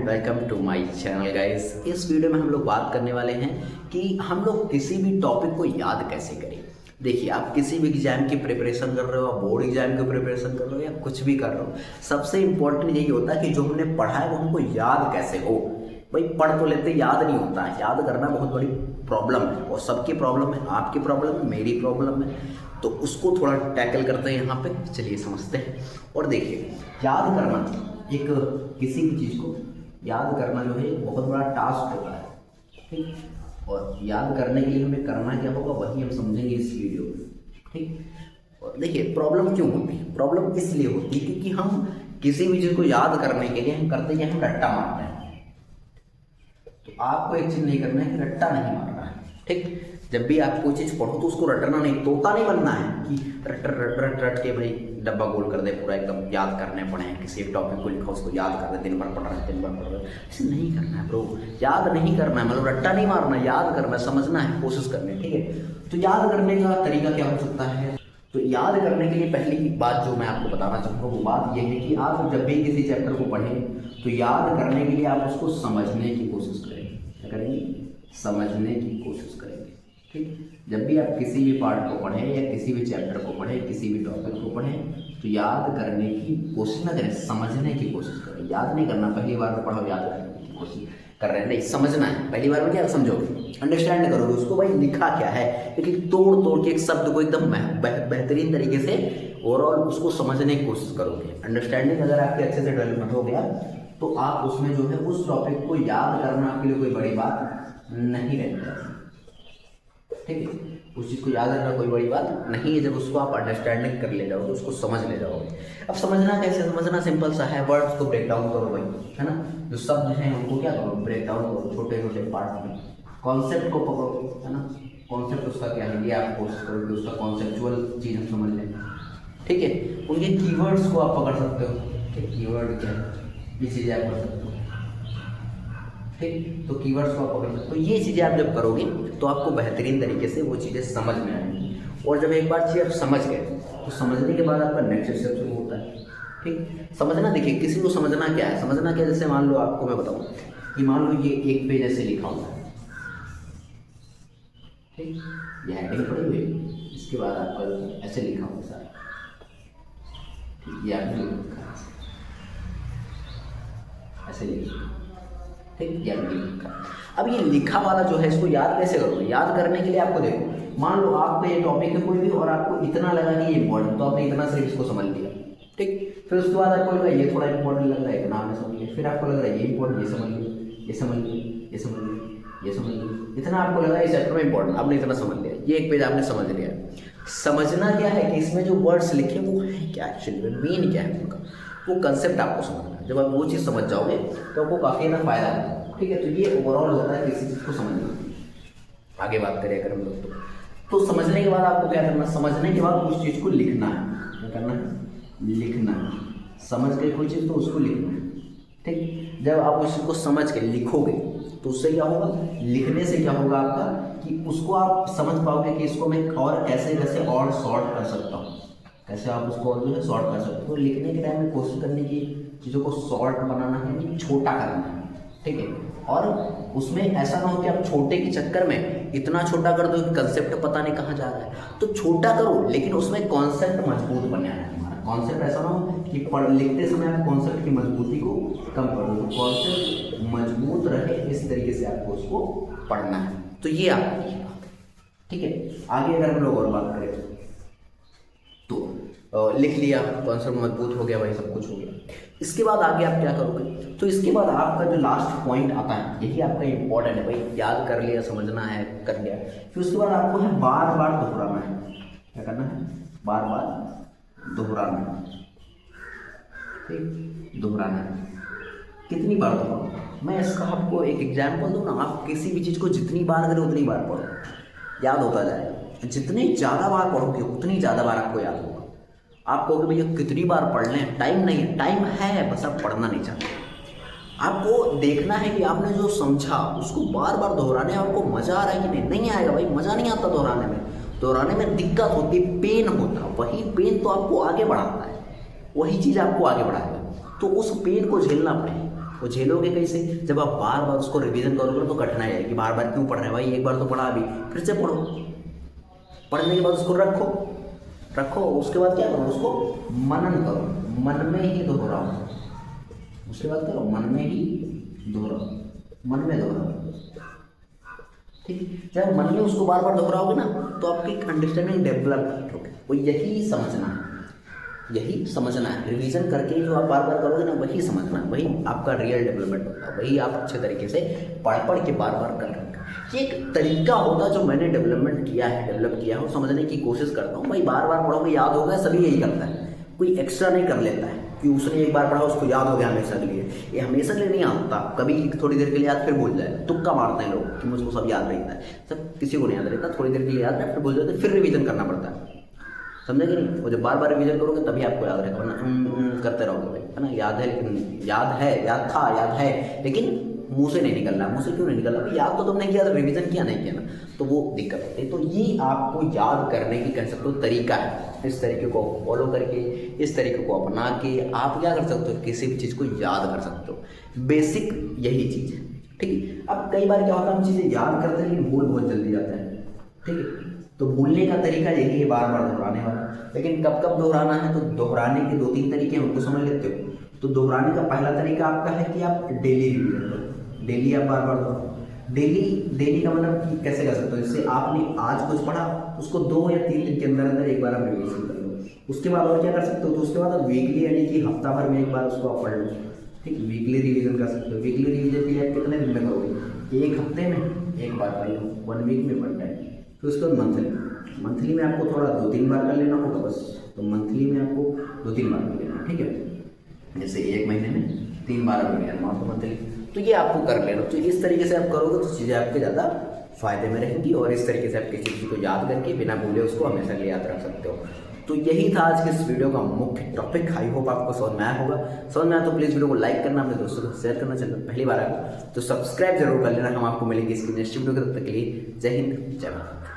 Welcome to my channel guys. इस video में हम लोग बात करने वाले हैं कि हम लोग किसी भी टॉपिक को याद कैसे करें। देखिए, आप किसी भी एग्जाम की प्रिपरेशन कर रहे हो, आप बोर्ड एग्जाम की प्रिपरेशन कर रहे हो या कुछ भी कर रहे हो, सबसे इंपॉर्टेंट यही होता है कि जो हमने पढ़ा है वो हमको याद कैसे हो। भाई पढ़ तो लेते, याद नहीं होता है। याद करना बहुत बड़ी प्रॉब्लम है और सबकी प्रॉब्लम है, आपकी प्रॉब्लम है, मेरी प्रॉब्लम है। तो उसको थोड़ा टैकल करते हैं यहाँ पे, चलिए समझते हैं। और देखिए, याद करना एक किसी भी चीज़ को याद करना जो है एक बहुत बड़ा टास्क होता है, ठीक। और याद करने के लिए हमें करना क्या होगा वही हम समझेंगे इस वीडियो में, ठीक। और देखिए, प्रॉब्लम क्यों होती है? प्रॉब्लम इसलिए होती है क्योंकि हम किसी भी चीज़ को याद करने के लिए हम करते हैं, हम रट्टा मारते हैं। तो आपको एक चीज़ नहीं करना है कि रट्टा नहीं मारना है, ठीक। जब भी आप कोई चीज़ पढ़ो तो उसको रटना नहीं, तोता नहीं बनना है कि रट रट रट रट के भाई डब्बा गोल कर दे, पूरा एकदम याद करने पड़े हैं। किसी एक टॉपिक को लिखा, उसको याद कर दे, दिन भर पढ़ रहे हैं, दिन भर पढ़ रहे हैं। ऐसे नहीं करना है ब्रो, याद नहीं करना है, मतलब रट्टा नहीं मारना, याद करना है, समझना है, कोशिश करनी है, ठीक है। तो याद करने का तरीका क्या हो सकता है? तो याद करने के लिए पहली बात जो मैं आपको बताना चाहूँगा वो बात यह है कि आप जब भी किसी चैप्टर को पढ़ें तो याद करने के लिए आप उसको समझने की कोशिश करेंगे। क्या करेंगे? समझने की कोशिश करेंगे, ठीक। जब भी आप किसी भी पार्ट को पढ़ें या किसी भी चैप्टर को पढ़ें, किसी भी टॉपिक को पढ़ें, तो याद करने की कोशिश ना करें, समझने की कोशिश करें। याद नहीं करना, पहली बार में पढ़ो याद करने की कोशिश कर रहे हैं, नहीं, समझना है। पहली बार में क्या समझोगे, अंडरस्टैंड करोगे उसको, भाई लिखा क्या है, लेकिन तोड़ तोड़ के एक शब्द को एकदम बेहतरीन तरीके से ओवरऑल उसको समझने की कोशिश करोगे। अंडरस्टैंडिंग अगर आपके अच्छे से डेवलपमेंट हो गया तो आप उसमें जो है उस टॉपिक को याद करना आपके लिए कोई बड़ी बात नहीं रहती, ठीक है। उस चीज़ को याद रखना कोई बड़ी बात नहीं है जब उसको आप अंडरस्टैंडिंग कर ले जाओगे, उसको समझ ले जाओगे। अब समझना कैसे? समझना सिंपल सा है, वर्ड्स को ब्रेक डाउन करो भाई, है ना। जो शब्द हैं उनको क्या करो, ब्रेक डाउन करो छोटे छोटे पार्ट में। कॉन्सेप्ट को पकड़ो, है ना। कॉन्सेप्ट उसका क्या है ये आप कोशिश करो कि उसका कॉन्सेप्चुअल चीज़ हम समझ लें, ठीक है। उनके कीवर्ड्स को आप पकड़ सकते हो कि कीवर्ड क्या है, ये चीज़ें आप कर सकते हो, ठीक। तो कीवर्ड्स को आप पकड़ सकते हो। तो ये चीज़ें आप जब करोगे तो आपको बेहतरीन तरीके से वो चीज़ें समझ में आएंगी। और जब एक बार चीज़ आप समझ गए तो समझने के बाद आपका नेक्स्ट स्टेप शुरू होता है, ठीक। समझना, देखिए किसी को समझना क्या है, समझना क्या, जैसे मान लो आपको मैं बताऊँ कि मान लो ये एक पेज ऐसे लिखा हुआ है, ठीक। ये हेडिंग पड़ी हुई है, इसके बाद आपका ऐसे लिखा हुआ सारा, ठीक। ये आपने लिखा ऐसे लिखा, ठीक। याद लिखा। अब ये लिखा वाला जो है इसको याद कैसे करोगे? याद करने के लिए आपको देखो, मान लो आपका ये टॉपिक है कोई भी और आपको इतना लगा कि ये इंपॉर्टेंट, तो आपने इतना सिर्फ इसको समझ लिया, ठीक। फिर उसके बाद आपको लगा ये थोड़ा इंपॉर्टेंट लग रहा है, इतना आपने समझ लिया। फिर आपको लग रहा है ये इंपॉर्टेंट, ये समझ लिया, ये समझ लिया, ये समझ लिया, ये समझ लिया। इतना आपको लगा इस चैप्टर में इंपॉर्टेंट, आपने इतना समझ लिया, ये एक पेज आपने समझ लिया। समझना क्या है कि इसमें जो वर्ड्स लिखे वो है क्या, एक्चुअली मेन क्या है उनका, वो कंसेप्ट आपको समझना है। जब आप वो चीज़ समझ जाओगे तो आपको काफ़ी ना फायदा होगा, ठीक है। तो ये ओवरऑल होता है किसी चीज़ को समझना। आगे बात करें अगर हम लोग तो समझने के बाद आपको क्या करना, समझने के बाद उस चीज़ को लिखना है। क्या करना है? लिखना है। समझ के कोई चीज़ तो उसको लिखना है, ठीक। जब आप उस चीज़ को समझ के लिखोगे तो उससे क्या होगा, लिखने से क्या होगा आपका कि उसको आप समझ पाओगे कि इसको मैं और कैसे कैसे और शॉर्ट कर सकता हूँ, कैसे आप उसको और जो है शॉर्ट कर सकते हो। लिखने के टाइम में कोशिश करने की चीज़ों को शॉर्ट बनाना है, छोटा करना है, ठीक है। और उसमें ऐसा ना हो कि आप छोटे के चक्कर में इतना छोटा कर दो कि कंसेप्ट पता नहीं कहाँ जा रहा है। तो छोटा करो लेकिन उसमें कॉन्सेप्ट मजबूत बनाना है। हमारा कॉन्सेप्ट ऐसा ना हो कि लिखते समय आप कॉन्सेप्ट की मजबूती को कम कर दो। तो कॉन्सेप्ट मजबूत रहे इस तरीके से आपको उसको पढ़ना है। तो ये आपकी बात है, ठीक है। आगे अगर हम लोग और बात करें तो लिख लिया, कॉन्सेप्ट मजबूत हो गया, भाई सब कुछ हो गया। इसके बाद आगे आप क्या करोगे? तो इसके बाद आपका जो लास्ट पॉइंट आता है यही आपका इंपॉर्टेंट है। भाई याद कर लिया, समझना है, कर लिया, फिर उसके बाद आपको है बार बार दोहराना है। क्या करना है? बार बार दोहराना है, ठीक। दोहराना है। कितनी बार दोहराओ? मैं इसका आपको एक एग्जाम्पल दूँ ना, आप किसी भी चीज़ को जितनी बार करें उतनी बार पढ़ो, याद होता जाएगा। जितनी ज़्यादा बार पढ़ोगे उतनी ज़्यादा बार आपको याद होगा। आप कहोगे भैया कितनी बार पढ़ लें, टाइम नहीं है, टाइम है, बस आप पढ़ना नहीं चाहते। आपको देखना है कि आपने जो समझा उसको बार बार दोहराने, आपको मज़ा आ रहा है कि नहीं। नहीं आएगा भाई, मज़ा नहीं आता दोहराने में। दोहराने में दिक्कत होती, पेन होता, वही पेन तो आपको आगे बढ़ाता है, वही चीज़ आपको आगे बढ़ाएगा। तो उस पेन को झेलना पड़ेगा। वो झेलोगे कैसे? जब आप बार बार उसको रिवीजन करोगे तो कठिनाई आएगी। बार बार क्यों पढ़ रहे हैं भाई, एक बार तो पढ़ा, अभी फिर से पढ़ो। पढ़ने के बाद उसको रखो, उसके बाद क्या करो, उसको मनन करो, मन में ही दोहराओ। उसके बाद करो, मन में ही दोहराओ, मन में दोहराओ, ठीक। जब मन में उसको बार बार दोहराओगे ना तो आपकी अंडरस्टैंडिंग डेवलप होगी। वो यही समझना है। रिवीजन करके जो आप बार बार करोगे ना वही समझना है, वही आपका रियल डेवलपमेंट होता है, वही आप अच्छे तरीके से पढ़ के बार बार कर रहे हैं। ये एक तरीका होता है जो मैंने डेवलप किया है और समझने की कोशिश करता हूँ। भाई बार बार पढ़ोगे याद होगा, सभी यही करता है, कोई एक्स्ट्रा नहीं कर लेता है कि उसने एक बार पढ़ा उसको याद हो गया हमेशा के लिए। ये हमेशा के लिए नहीं आता, कभी थोड़ी देर के लिए याद फिर भूल जाए। तुक्का मारते हैं लोग कि मुझको सब याद रहता है, सब किसी को नहीं याद रहता, थोड़ी देर के लिए याद है फिर भूल जाते, फिर रिवीजन करना पड़ता है, समझे कि नहीं? और जब बार बार रिवीजन करोगे तभी आपको याद रहेगा, वरना करते रहोगे भाई, है ना। याद है लेकिन याद है लेकिन मुंह से नहीं निकल रहा। मुंह से क्यों नहीं निकल रहा? याद तो तुमने किया, रिवीजन किया नहीं किया ना, तो वो दिक्कत होती है। तो ये आपको याद करने की कह सकते हो तरीका है। इस तरीके को फॉलो करके, इस तरीके को अपना के आप क्या कर सकते हो, किसी भी चीज़ को याद कर सकते हो। बेसिक यही चीज़ है, ठीक है। अब कई बार क्या होता है, हम चीज़ें याद करते हैं लेकिन भूल बहुत जल्दी जाता है, ठीक है। तो भूलने का तरीका यही है, बार बार दोहराने वाला। लेकिन कब कब दोहराना है, तो दोहराने के 2-3 तरीके हैं, उनको समझ लेते हो। तो दोहराने का पहला तरीका आपका है कि आप डेली रिवीजन करो, डेली आप बार बार दोहराओ। डेली का मतलब कि कैसे कर सकते हो, जैसे आपने आज कुछ पढ़ा उसको 2 या 3 दिन के अंदर एक बार आप रिवीजन कर लो। उसके बाद और क्या कर सकते हो, तो उसके बाद आप वीकली यानी कि हफ्ता भर में एक बार उसको आप पढ़ लो, ठीक। वीकली रिवीजन कर सकते हो। वीकली रिवीजन के लिए आप कितने दिन में करोगे, 1 हफ्ते में एक बार कर लो, 1 वीक में पढ़ना है। तो उसके बाद मंथली में आपको थोड़ा 2-3 बार कर लेना होगा बस। तो मंथली में आपको 2-3 बार कर लेना, ठीक है। जैसे 1 महीने में 3 बार कर लेना तो मंथली, तो ये आपको कर लेना। तो इस तरीके से आप करोगे तो चीज़ें आपके ज़्यादा फायदे में रहेंगी, और इस तरीके से आप किसी चीज़ को याद करके बिना भूले उसको हमेशा के लिए याद रख सकते हो। तो यही था आज के इस वीडियो का मुख्य टॉपिक। आई होप आपको समझ में आया होगा। समझ में आया तो प्लीज़ वीडियो को लाइक करना, अपने दोस्तों को शेयर करना, चैनल पहली बार आया तो सब्सक्राइब जरूर कर लेना। हम आपको मिलेंगे इसकी नेक्स्ट वीडियो के, तब तक के लिए जय हिंद, जय भारत।